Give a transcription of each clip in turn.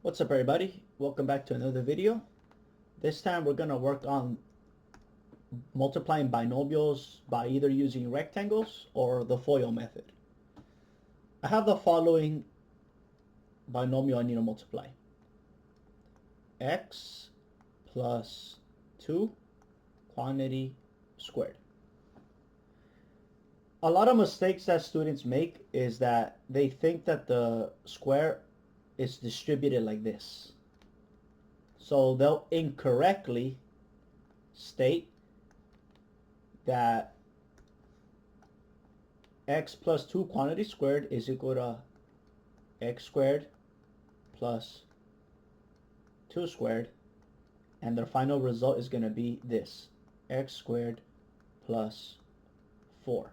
What's up everybody? Welcome back to another video. This time we're going to work on multiplying binomials by either using rectangles or the FOIL method. I have the following binomial I need to multiply. X plus 2 quantity squared. A lot of mistakes that students make is that they think that the square is distributed like this. So they'll incorrectly state that x plus 2 quantity squared is equal to x squared plus 2 squared, and their final result is going to be this, x squared plus 4.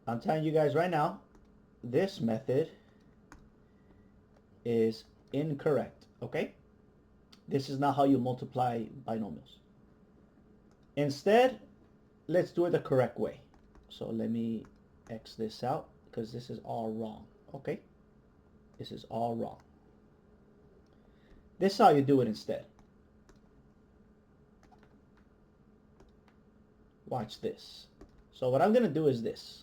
I'm telling you guys right now, this method is incorrect, okay? This is not how you multiply binomials. Instead, let's do it the correct way. So let me X this out because this is all wrong, okay? This is all wrong. This is how you do it instead. Watch this. So what I'm going to do is this.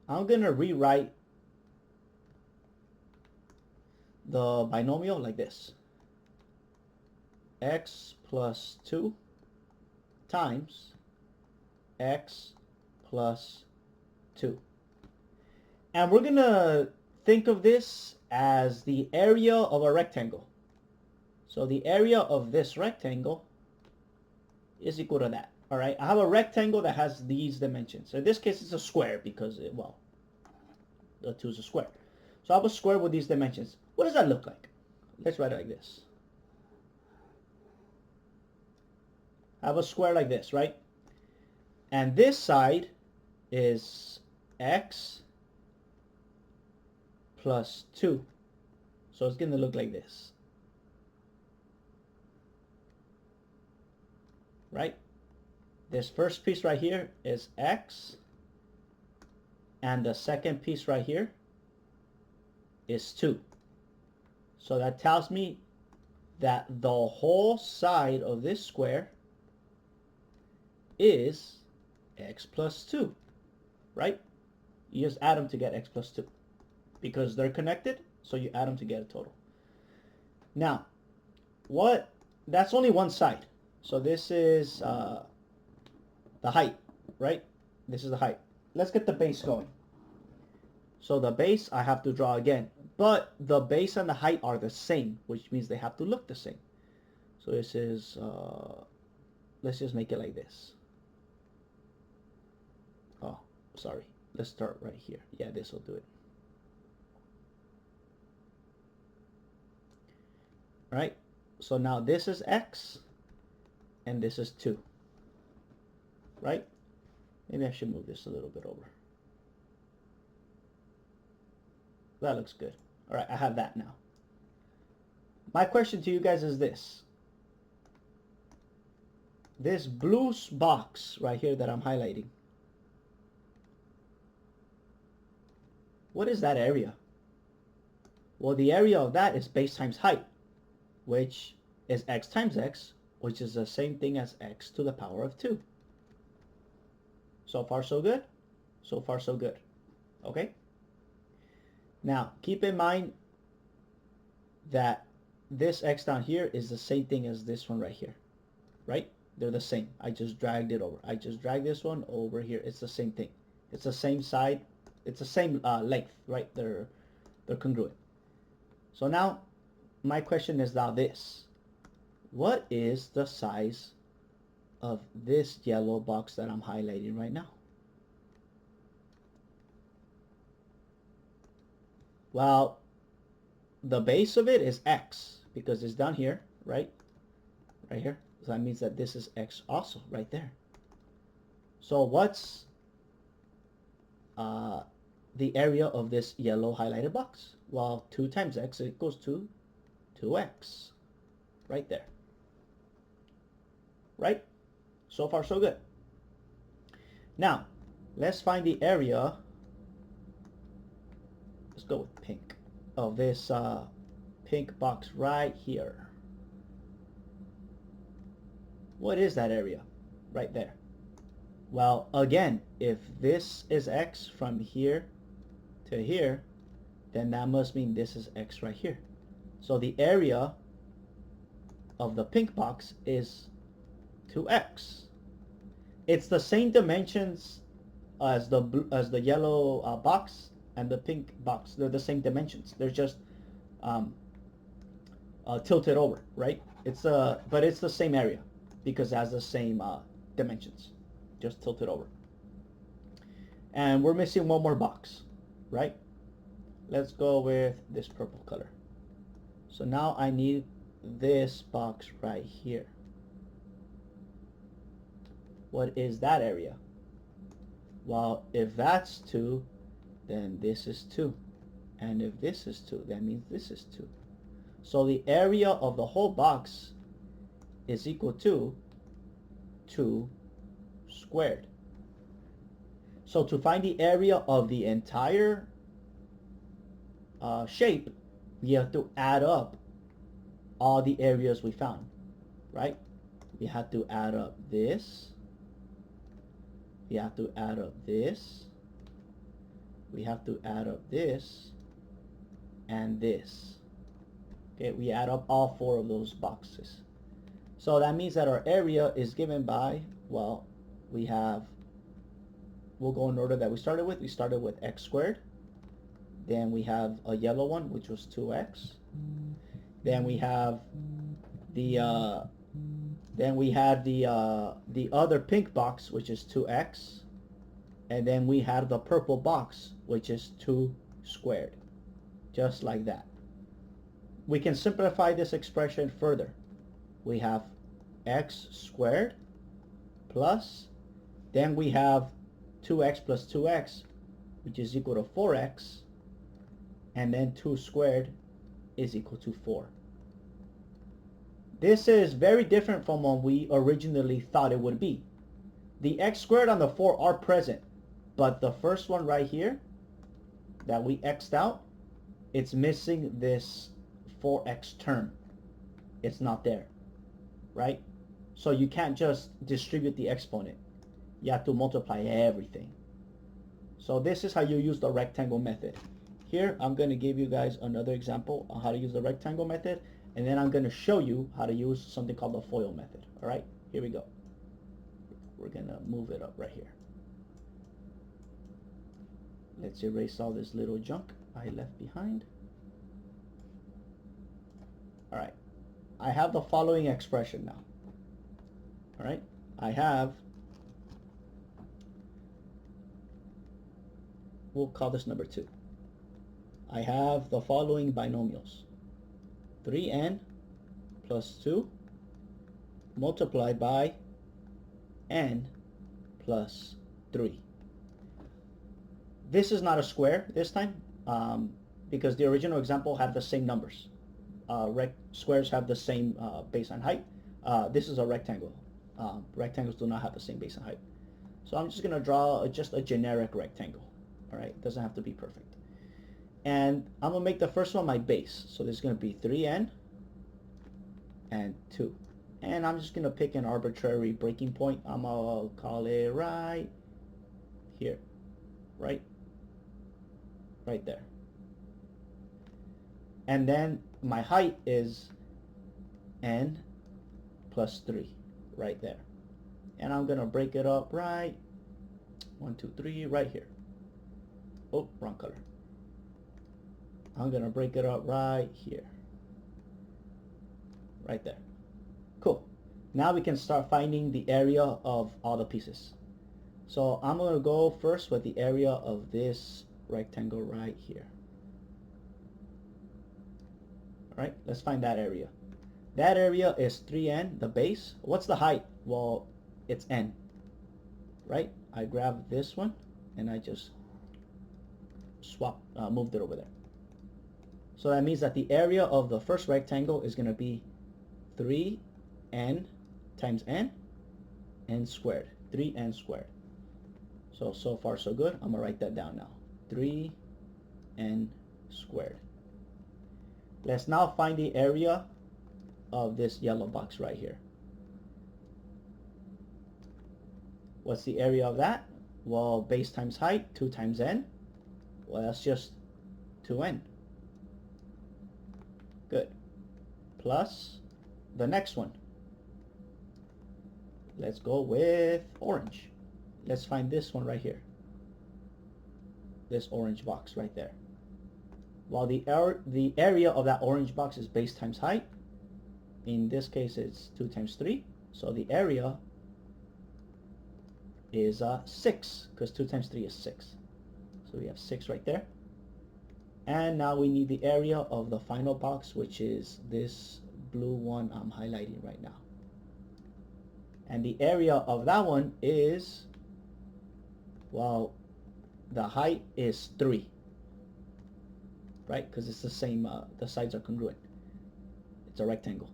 I'm going to rewrite the binomial like this. X plus 2 times x plus 2. And we're going to think of this as the area of a rectangle. So the area of this rectangle is equal to that. All right, I have a rectangle that has these dimensions. In this case, it's a square because, the 2 is a square. So I have a square with these dimensions. What does that look like? Let's write it like this. I have a square like this, right? And this side is x plus 2. So it's going to look like this. Right? This first piece right here is x. And the second piece right here is 2. So that tells me that the whole side of this square is x plus 2, right? You just add them to get x plus 2 because they're connected, so you add them to get a total. Now, that's only one side. So this is the height, right? This is the height. Let's get the base going. So the base I have to draw again, but the base and the height are the same, which means they have to look the same. So this is, let's just make it like this. Oh, sorry. Let's start right here. Yeah, this will do it. Right? So now this is x, and this is 2. Right? Maybe I should move this a little bit over. That looks good. All right, I have that now. My question to you guys is this. This blue box right here that I'm highlighting, what is that area? Well, the area of that is base times height, which is x times x, which is the same thing as x to the power of 2. So far, so good? So far, so good. Okay? Now, keep in mind that this x down here is the same thing as this one right here, right? They're the same. I just dragged it over. I just dragged this one over here. It's the same thing. It's the same side. It's the same length, right? They're congruent. So now, my question is now this. What is the size of this yellow box that I'm highlighting right now? Well, the base of it is x because it's down here, right? Right here. So that means that this is x also, right there. So what's the area of this yellow highlighted box? Well, 2 times x equals to 2x. Right there. Right? So far, so good. Now, let's find the area. Let's go with pink. of this pink box right here. What is that area right there? Well, again, if this is x from here to here, then that must mean this is x right here. So the area of the pink box is 2x. It's the same dimensions as the yellow box and the pink box. They're the same dimensions. They're just tilted over, right? But it's the same area because it has the same dimensions, just tilted over. And we're missing one more box, right? Let's go with this purple color. So now I need this box right here. What is that area? Well, if that's 2, then this is 2. And if this is 2, that means this is 2. So the area of the whole box is equal to 2 squared. So to find the area of the entire shape, you have to add up all the areas we found, right? We have to add up this. We have to add up this. We have to add up this and this. Okay, we add up all 4 of those boxes. So that means that our area is given by, well, we'll go in order that we started with. We started with x squared. Then we have a yellow one, which was 2x. Then we have the other pink box, which is 2x. And then we have the purple box, which is 2 squared. Just like that. We can simplify this expression further. We have x squared plus, then we have 2x plus 2x, which is equal to 4x, and then 2 squared is equal to 4. This is very different from what we originally thought it would be. The x squared and the 4 are present, but the first one right here that we x'd out, it's missing this 4x term. It's not there, right? So you can't just distribute the exponent. You have to multiply everything. So this is how you use the rectangle method. Here, I'm going to give you guys another example on how to use the rectangle method, and then I'm going to show you how to use something called the FOIL method. All right, here we go. We're going to move it up right here. Let's erase all this little junk I left behind. All right, I have the following expression now. All right, I have, we'll call this number 2. I have the following binomials. 3n plus 2 multiplied by n plus 3. This is not a square this time because the original example had the same numbers. Squares have the same base and height. This is a rectangle. Rectangles do not have the same base and height. So I'm just going to draw just a generic rectangle. All right, it doesn't have to be perfect. And I'm going to make the first one my base. So this is going to be 3n and 2. And I'm just going to pick an arbitrary breaking point. I'm going to call it right here. Right there. And then my height is n plus 3 right there. And I'm going to break it up right 1, 2, 3 right here. Oh, wrong color. I'm going to break it up right here. Right there. Cool. Now we can start finding the area of all the pieces. So I'm going to go first with the area of this rectangle right here. Alright, let's find that area. That area is 3n, the base. What's the height? Well, it's n. Right? I grab this one and I just moved it over there. So that means that the area of the first rectangle is going to be 3n times n squared. 3n squared. So far so good. I'm going to write that down now. 3n squared. Let's now find the area of this yellow box right here. What's the area of that? Well, base times height, 2 times n. Well, that's just 2n. Good. Plus the next one. Let's go with orange. Let's find this one right here. This orange box right there. While the area of that orange box is base times height, in this case it's 2 times 3. So the area is 6, because 2 times 3 is 6. So we have 6 right there. And now we need the area of the final box, which is this blue one I'm highlighting right now. And the area of that one is, well, the height is 3. Right? Because it's the same, the sides are congruent. It's a rectangle.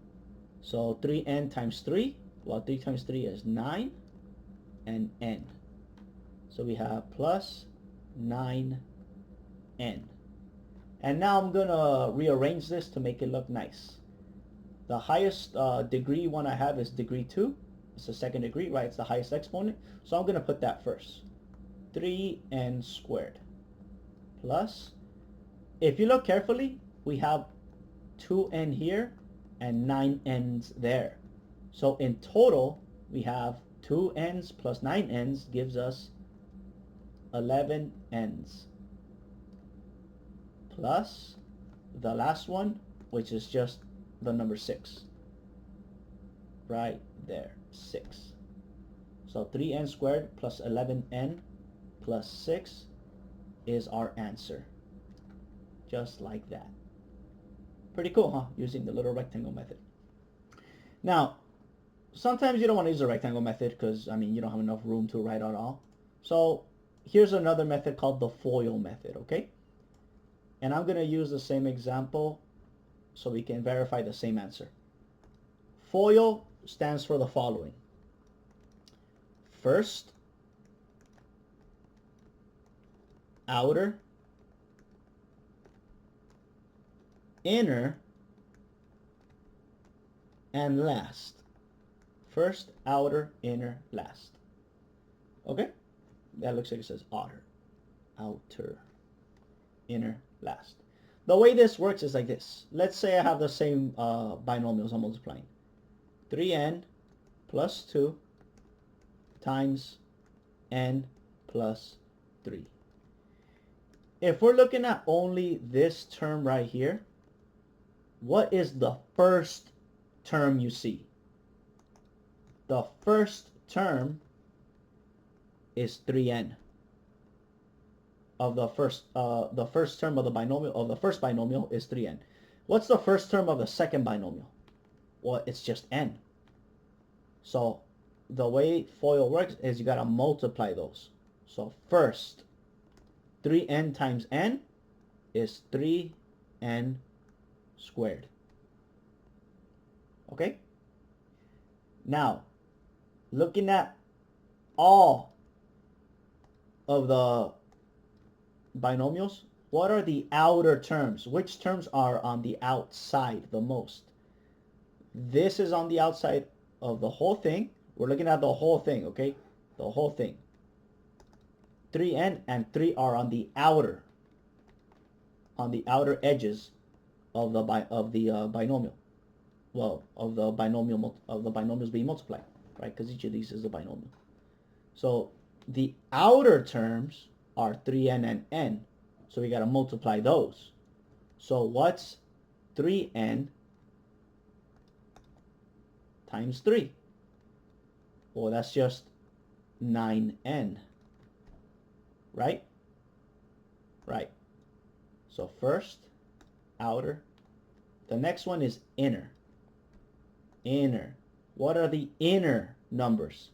So 3n times 3, well, 3 times 3 is 9, and n. So we have plus 9n. And now I'm going to rearrange this to make it look nice. The highest degree one I have is degree 2. It's the second degree, right? It's the highest exponent. So I'm going to put that first. 3n squared plus, if you look carefully, we have 2n here and 9n's there. So in total, we have 2n's plus 9n's gives us 11n's. Plus the last one, which is just the number 6. Right there, 6. So 3n squared plus 11n plus 6 is our answer. Just like that. Pretty cool, huh? Using the little rectangle method. Now, sometimes you don't want to use the rectangle method because, I mean, you don't have enough room to write out all. So here's another method called the FOIL method, okay? And I'm going to use the same example so we can verify the same answer. FOIL stands for the following. First, outer, inner, and last. First, outer, inner, last. Okay? That looks like it says outer. Outer, inner, last. The way this works is like this. Let's say I have the same binomials I'm multiplying. 3n plus 2 times n plus 3. If we're looking at only this term right here, what is the first term you see? The first term is 3n. Of the first term of the binomial of the first binomial is 3n. What's the first term of the second binomial? Well, it's just n. So the way FOIL works is you gotta multiply those. So first, 3n times n is 3n squared. Okay? Now, looking at all of the binomials, what are the outer terms? Which terms are on the outside the most? This is on the outside of the whole thing. We're looking at the whole thing, okay? The whole thing. 3n and 3 are on the outer edges of the binomial. Well, of the binomials being multiplied, right? Because each of these is a binomial. So the outer terms are 3n and n. So we got to multiply those. So what's 3n times 3? Well, that's just 9n. Right? Right. So first, outer. The next one is inner. Inner. What are the inner numbers?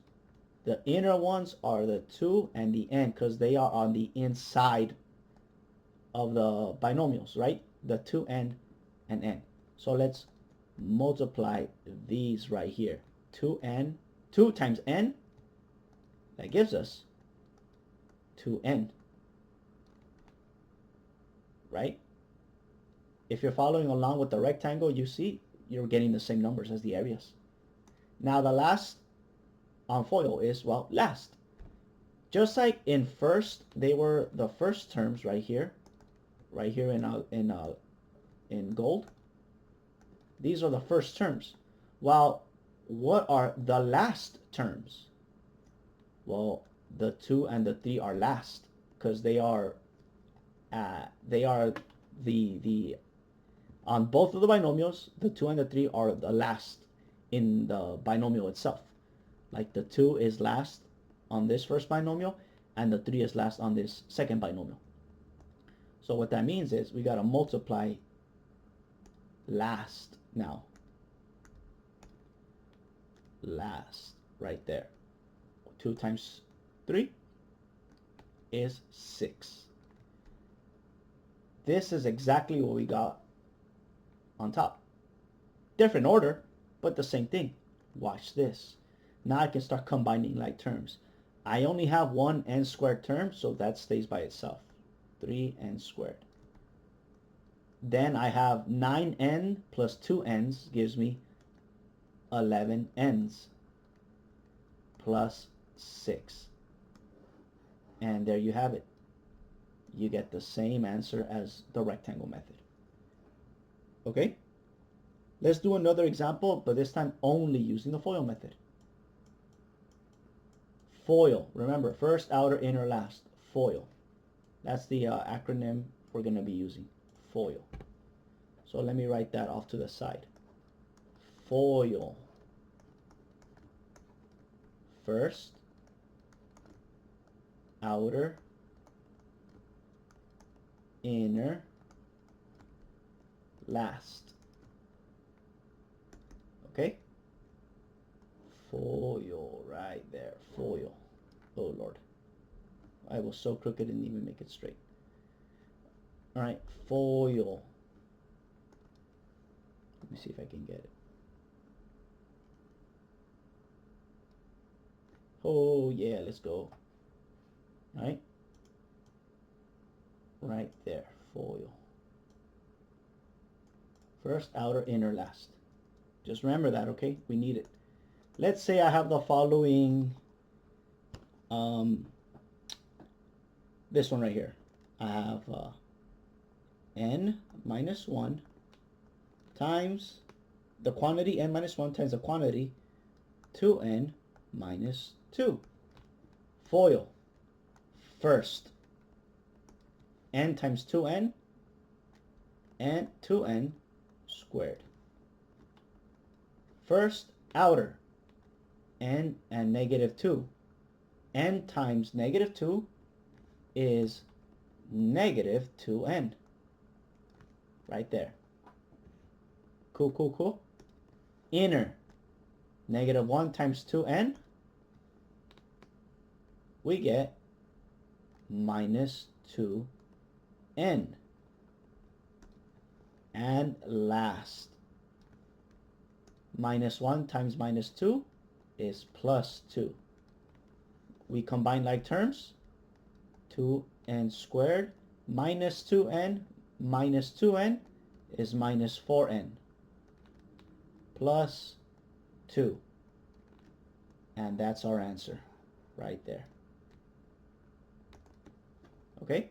The inner ones are the 2 and the n because they are on the inside of the binomials, right? The 2n and n. So let's multiply these right here. 2 times n, that gives us 2n, right? if you're following along with the rectangle, you see you're getting the same numbers as the areas. Now the last on FOIL is, well, last. Just like in first, they were the first terms right here in gold. These are the first terms. Well, what are the last terms? Well, the 2 and the 3 are last because they are the on both of the binomials, the 2 and the 3 are the last in the binomial itself. Like the 2 is last on this first binomial and the 3 is last on this second binomial. So what that means is we got to multiply last now. Last right there. 2 times 3 is 6. This is exactly what we got on top. Different order, but the same thing. Watch this. Now I can start combining like terms. I only have one n squared term, so that stays by itself. 3n squared. Then I have 9n plus 2n's gives me 11n's plus 6. And there you have it. You get the same answer as the rectangle method. Okay? Let's do another example, but this time only using the FOIL method. FOIL. Remember, first, outer, inner, last. FOIL. That's the acronym we're going to be using. FOIL. So let me write that off to the side. FOIL. First, outer, inner, last. Okay? FOIL right there. FOIL. Oh Lord. I was so crooked and didn't even make it straight. Alright, FOIL. Let me see if I can get it. Oh yeah, let's go. Right? Right there. FOIL. First, outer, inner, last. Just remember that, okay? We need it. Let's say I have the following, this one right here. I have n minus 1 times the quantity, n minus 1 times the quantity, 2n minus 2. FOIL. First, n times 2n and 2n squared. First, outer, n and negative 2. N times negative 2 is negative 2n. Right there. Cool, cool, cool. Inner, negative 1 times 2n, we get minus 2n. And last, minus 1 times minus 2 is plus 2. We combine like terms. 2n squared minus 2n minus 2n is minus 4n plus 2. And that's our answer right there. Okay?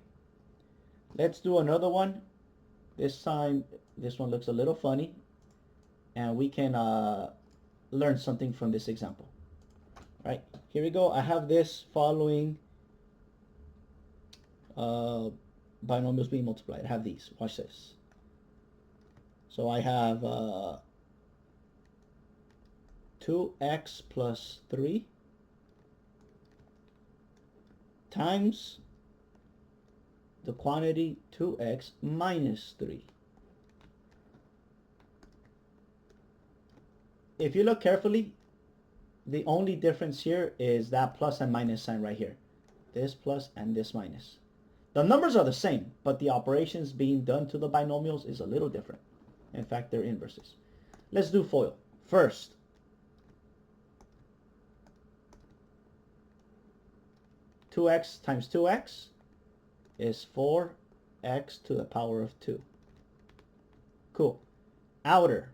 Let's do another one. This time, this one looks a little funny, and we can learn something from this example. Right, here we go. I have this following binomials being multiplied. I have these. Watch this. So I have 2x plus 3 times the quantity 2x minus 3. If you look carefully, the only difference here is that plus and minus sign right here. This plus and this minus. The numbers are the same, but the operations being done to the binomials is a little different. In fact, they're inverses. Let's do FOIL. First, two x times 2x is 4x to the power of 2. Cool. Outer.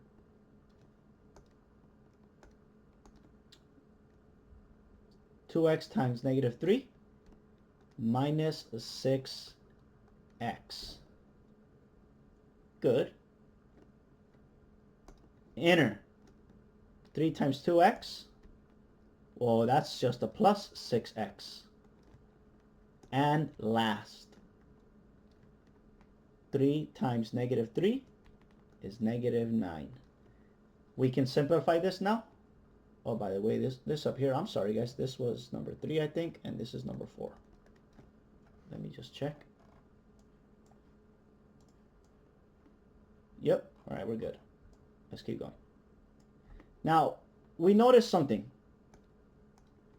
Two x times negative 3 minus 6x. Good. Inner. 3 times 2x. Well, that's just a plus 6x. And last. 3 times negative 3 is negative 9. We can simplify this now. Oh, by the way, this up here, I'm sorry guys, this was number 3 I think, and this is number 4. Let me just check. Yep, all right, we're good. Let's keep going. Now, we notice something.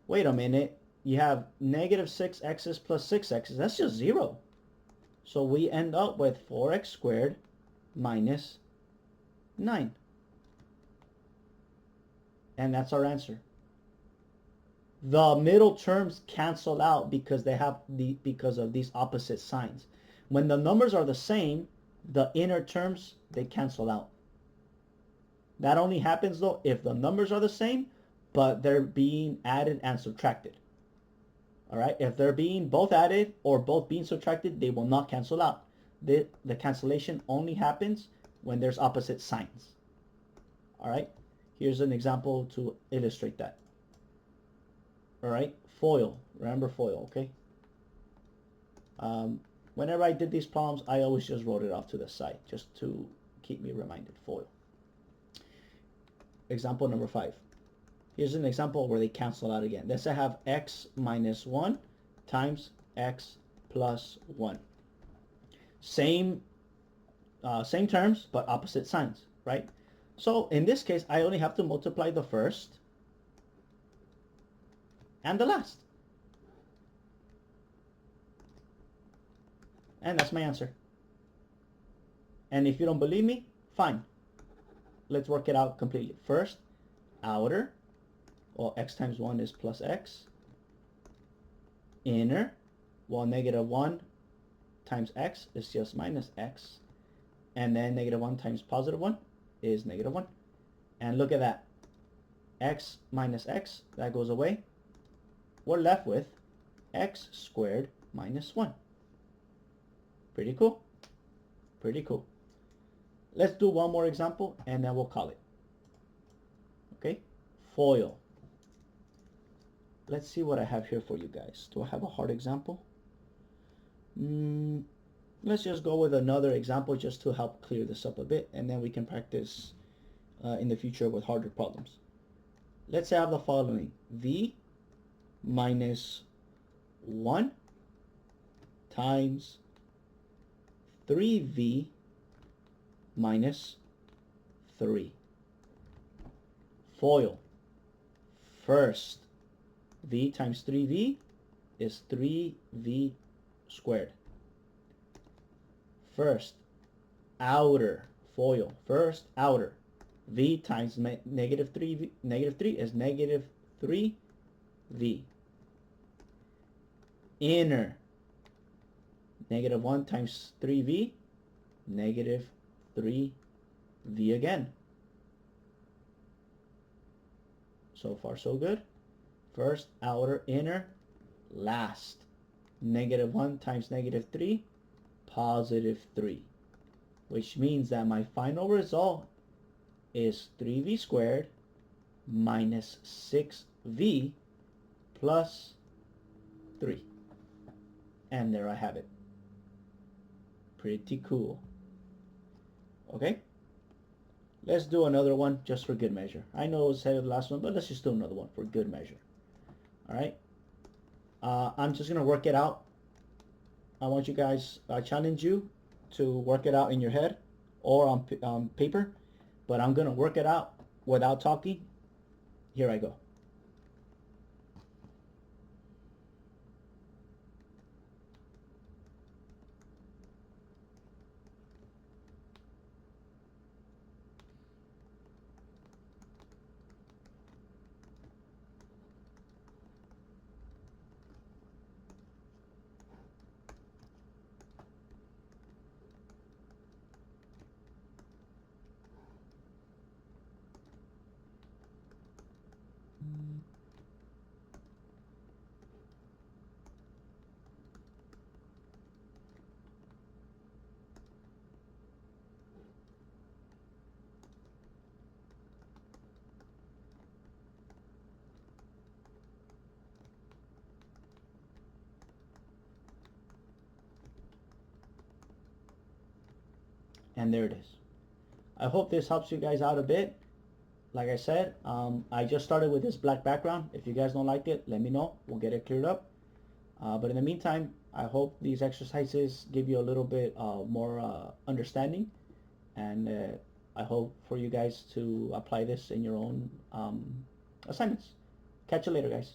Wait a minute, you have negative 6x's plus 6x's, that's just 0. So we end up with 4x squared minus 9. And that's our answer. The middle terms cancel out because because of these opposite signs. When the numbers are the same, the inner terms, they cancel out. That only happens though if the numbers are the same, but they're being added and subtracted. All right, if they're being both added or both being subtracted, they will not cancel out. The cancellation only happens when there's opposite signs. All right, here's an example to illustrate that. All right, FOIL, remember FOIL, okay? Whenever I did these problems, I always just wrote it off to the side just to keep me reminded, FOIL. Example number 5. Here's an example where they cancel out again. Let's say I have x minus 1 times x plus 1. Same terms, but opposite signs, right? So in this case, I only have to multiply the first and the last. And that's my answer. And if you don't believe me, fine. Let's work it out completely. First, outer. Well, x times 1 is plus x. Inner. Well, negative 1 times x is just minus x. And then negative 1 times positive 1 is negative 1. And look at that. X minus x, that goes away. We're left with x squared minus 1. Pretty cool. Pretty cool. Let's do one more example and then we'll call it. Okay? FOIL. Let's see what I have here for you guys. Do I have a hard example? Let's just go with another example just to help clear this up a bit, and then we can practice in the future with harder problems. Let's say I have the following. V minus 1 times 3v minus 3. FOIL. First, v times 3v is 3v squared. First, outer, FOIL. First, outer. V times negative 3 is negative 3v. Inner. Negative 1 times 3v, negative 3v again. So far so good. First, outer, inner, last. Negative 1 times negative 3, positive 3. Which means that my final result is 3v squared minus 6v plus 3. And there I have it. Pretty cool. Okay? Let's do another one just for good measure. I know it was the last one, but let's just do another one for good measure. Alright? I'm just going to work it out. I want you guys, challenge you to work it out in your head or on paper. But I'm going to work it out without talking. Here I go. And there it is. I hope this helps you guys out a bit. Like I said, I just started with this black background. If you guys don't like it, let me know. We'll get it cleared up. But in the meantime, I hope these exercises give you a little bit more understanding, and I hope for you guys to apply this in your own assignments. Catch you later, guys.